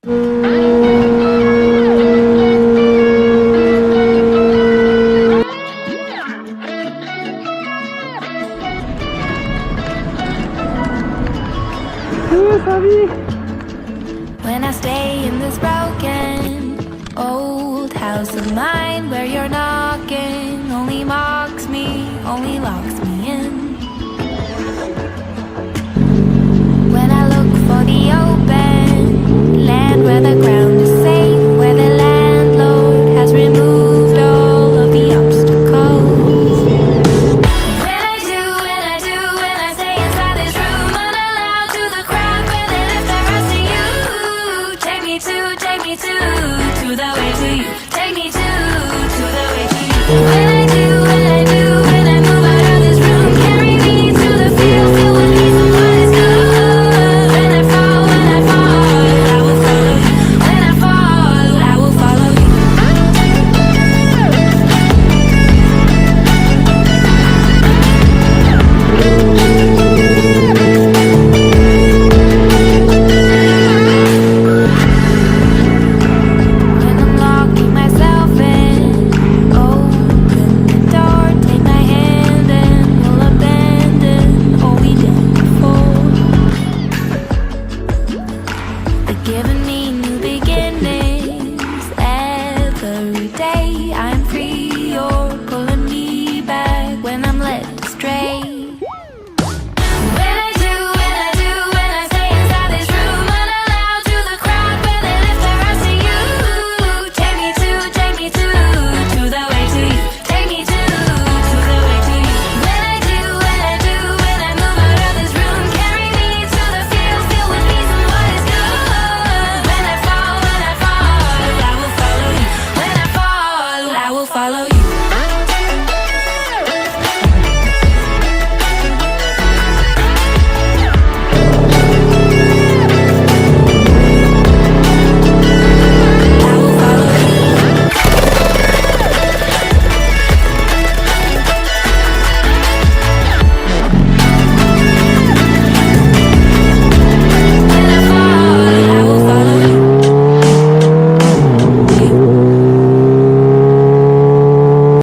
When I stay in this broken old house of mine where you're knocking only mocks me, only locks me in. When I look for the open land where the ground is safe, where the landlord has removed all of the obstacles. When I stay inside this room, unallowed to the crowd where they lift their eyes to you. Take me to the way to you. Take me to the way to you. When I move out of this room, carry me to the field filled with peace and what is good. When I fall, I will follow you. When I fall, I will follow you. When I'm locking myself in, open the door, take my hand and we'll abandon all we did before. They're giving me